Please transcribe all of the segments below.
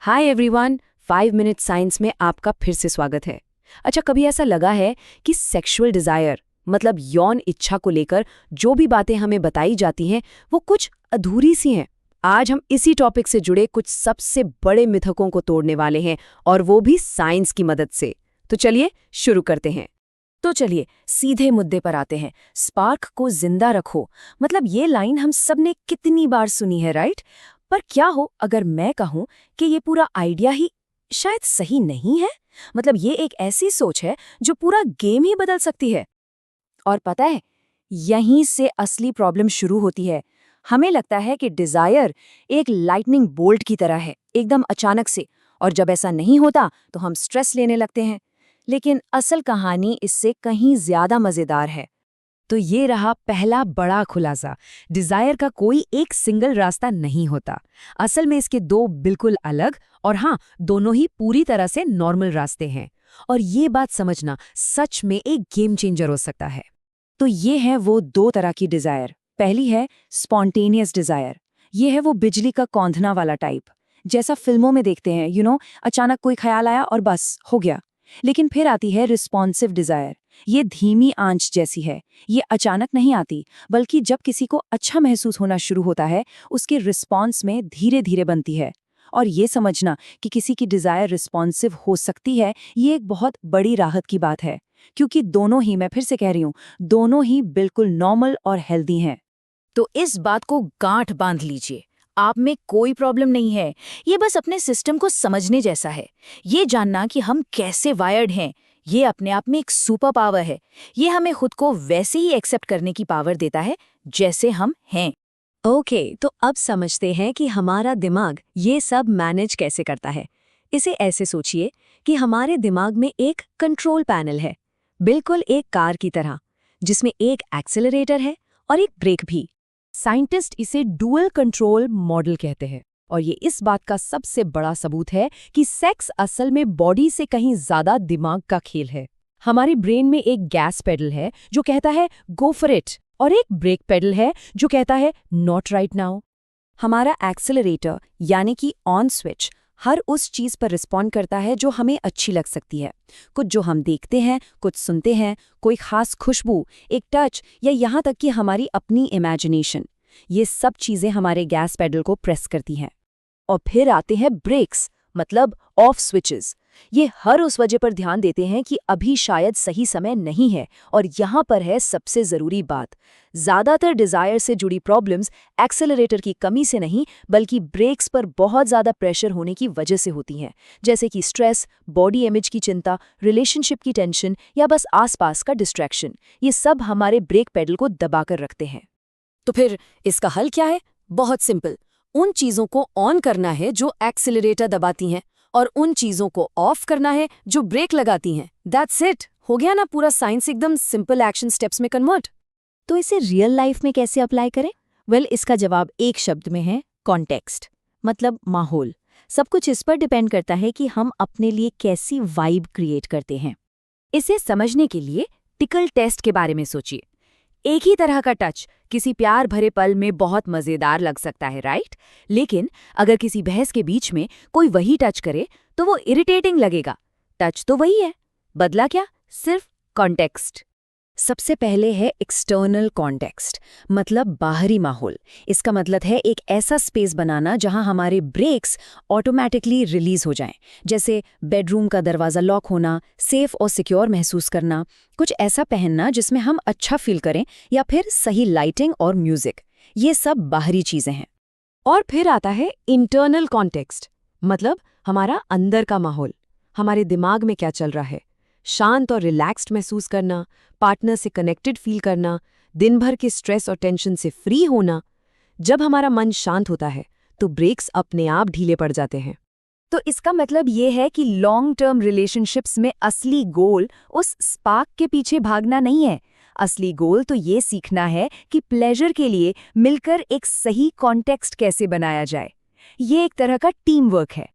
Hi everyone, 5 minute science में आपका फिर से स्वागत है। अच्छा, कभी ऐसा लगा है कि सेक्सुअल डिजायर मतलब यौन इच्छा को लेकर जो भी बातें हमें बताई जाती हैं वो कुछ अधूरी सी हैं। आज हम इसी टॉपिक से जुड़े कुछ सबसे बड़े मिथकों को तोड़ने वाले हैं, और वो भी साइंस की मदद से। तो चलिए शुरू करते हैं। तो चलिए सीधे मुद्दे पर आते हैं। स्पार्क को जिंदा रखो, मतलब ये लाइन हम सब ने कितनी बार सुनी है, राइट? पर क्या हो अगर मैं कहूं कि ये पूरा आइडिया ही शायद सही नहीं है। मतलब ये एक ऐसी सोच है जो पूरा गेम ही बदल सकती है। और पता है, यहीं से असली प्रॉब्लम शुरू होती है। हमें लगता है कि डिजायर एक लाइटनिंग बोल्ट की तरह है, एकदम अचानक से, और जब ऐसा नहीं होता तो हम स्ट्रेस लेने लगते हैं। लेकिन असल कहानी इससे कहीं ज्यादा मजेदार है। तो ये रहा पहला बड़ा खुलासा। डिजायर का कोई एक सिंगल रास्ता नहीं होता। असल में इसके दो बिल्कुल अलग और हाँ, दोनों ही पूरी तरह से नॉर्मल रास्ते हैं। और ये बात समझना सच में एक गेम चेंजर हो सकता है। तो ये है वो दो तरह की डिजायर। पहली है स्पॉन्टेनियस डिजायर। ये है वो बिजली का कौंधना वाला टाइप, जैसा फिल्मों में देखते हैं, अचानक कोई ख्याल आया और बस हो गया। लेकिन फिर आती है रिस्पॉन्सिव डिजायर। ये धीमी आंच जैसी है। ये अचानक नहीं आती, बल्कि जब किसी को अच्छा महसूस होना शुरू होता है, उसके रिस्पॉन्स में धीरे धीरे बनती है। और ये समझना कि किसी की डिजायर रिस्पॉन्सिव हो सकती है, ये एक बहुत बड़ी राहत की बात है, क्योंकि दोनों ही, मैं फिर से कह रही हूँ, दोनों ही बिल्कुल नॉर्मल और हेल्दी हैं। तो इस बात को गांठ बांध लीजिए। आप में कोई प्रॉब्लम नहीं है। ये बस अपने सिस्टम को समझने जैसा है। ये जानना कि हम कैसे वायर्ड हैं, ये अपने आप में एक सुपर पावर है। ये हमें खुद को वैसे ही एक्सेप्ट करने की पावर देता है जैसे हम हैं। ओके, तो अब समझते हैं कि हमारा दिमाग ये सब मैनेज कैसे करता है। इसे ऐसे सोचिए कि हमारे दिमाग में एक कंट्रोल पैनल है, बिल्कुल एक कार की तरह, जिसमें एक एक्सेलरेटर है और एक ब्रेक भी। साइंटिस्ट इसे डुअल कंट्रोल मॉडल कहते हैं, और ये इस बात का सबसे बड़ा सबूत है कि सेक्स असल में बॉडी से कहीं ज्यादा दिमाग का खेल है। हमारे ब्रेन में एक गैस पेडल है जो कहता है गो फॉर इट, और एक ब्रेक पेडल है जो कहता है नॉट राइट नाउ। हमारा एक्सेलरेटर यानी कि ऑन स्विच हर उस चीज पर रिस्पॉन्ड करता है जो हमें अच्छी लग सकती है। कुछ जो हम देखते हैं, कुछ सुनते हैं, कोई खास खुशबू, एक टच, या यहाँ तक कि हमारी अपनी इमेजिनेशन। ये सब चीजें हमारे गैस पेडल को प्रेस करती हैं। और फिर आते हैं ब्रेक्स, मतलब ऑफ स्विचेस। ये हर उस वजह पर ध्यान देते हैं कि अभी शायद सही समय नहीं है। और यहाँ पर है सबसे जरूरी बात। ज्यादातर डिजायर से जुड़ी प्रॉब्लम्स एक्सेलरेटर की कमी से नहीं, बल्कि ब्रेक्स पर बहुत ज्यादा प्रेशर होने की वजह से होती हैं, जैसे कि स्ट्रेस, बॉडी इमेज की चिंता, रिलेशनशिप की टेंशन, या बस आसपास का डिस्ट्रैक्शन। ये सब हमारे ब्रेक पेडल को दबाकर रखते हैं। तो फिर इसका हल क्या है? बहुत सिंपल। उन चीजों को ऑन करना है जो एक्सेलरेटर दबाती हैं, और उन चीजों को ऑफ करना है जो ब्रेक लगाती हैं। That's it. हो गया ना पूरा साइंस एकदम सिंपल एक्शन स्टेप्स में कन्वर्ट। तो इसे रियल लाइफ में कैसे अप्लाई करें? वेल, इसका जवाब एक शब्द में है, कॉन्टेक्स्ट, मतलब माहौल। सब कुछ इस पर डिपेंड करता है कि हम अपने लिए कैसी वाइब क्रिएट करते हैं। इसे समझने के लिए टिकल टेस्ट के बारे में सोचिए। एक ही तरह का टच किसी प्यार भरे पल में बहुत मजेदार लग सकता है, राइट? लेकिन अगर किसी बहस के बीच में कोई वही टच करे तो वो इरिटेटिंग लगेगा। टच तो वही है, बदला क्या? सिर्फ कॉन्टेक्स्ट। सबसे पहले है एक्सटर्नल कॉन्टेक्स्ट, मतलब बाहरी माहौल। इसका मतलब है एक ऐसा स्पेस बनाना जहां हमारे ब्रेक्स ऑटोमेटिकली रिलीज हो जाएं, जैसे बेडरूम का दरवाज़ा लॉक होना, सेफ और सिक्योर महसूस करना, कुछ ऐसा पहनना जिसमें हम अच्छा फील करें, या फिर सही लाइटिंग और म्यूजिक। ये सब बाहरी चीज़ें हैं। और फिर आता है इंटरनल कॉन्टेक्स्ट, मतलब हमारा अंदर का माहौल। हमारे दिमाग में क्या चल रहा है, शांत और रिलैक्स्ड महसूस करना, पार्टनर से कनेक्टेड फील करना, दिन भर के स्ट्रेस और टेंशन से फ्री होना। जब हमारा मन शांत होता है तो ब्रेक्स अपने आप ढीले पड़ जाते हैं। तो इसका मतलब ये है कि लॉन्ग टर्म रिलेशनशिप्स में असली गोल उस स्पार्क के पीछे भागना नहीं है। असली गोल तो ये सीखना है कि प्लेजर के लिए मिलकर एक सही कॉन्टेक्स्ट कैसे बनाया जाए। ये एक तरह का टीम वर्क है।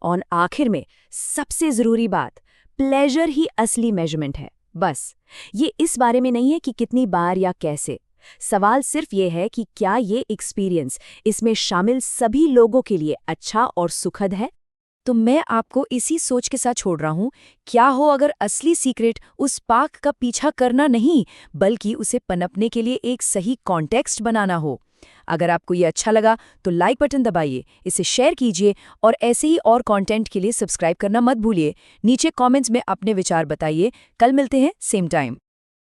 और आखिर में सबसे जरूरी बात, प्लेजर ही असली मेजरमेंट है। बस ये इस बारे में नहीं है कि कितनी बार या कैसे। सवाल सिर्फ ये है कि क्या ये एक्सपीरियंस इसमें शामिल सभी लोगों के लिए अच्छा और सुखद है। तो मैं आपको इसी सोच के साथ छोड़ रहा हूँ, क्या हो अगर असली सीक्रेट उस स्पार्क का पीछा करना नहीं, बल्कि उसे पनपने के लिए एक सही कॉन्टेक्स्ट बनाना हो। अगर आपको ये अच्छा लगा तो लाइक बटन दबाइए, इसे शेयर कीजिए और ऐसे ही और कंटेंट के लिए सब्सक्राइब करना मत भूलिए। नीचे कमेंट्स में अपने विचार बताइए। कल मिलते हैं सेम टाइम।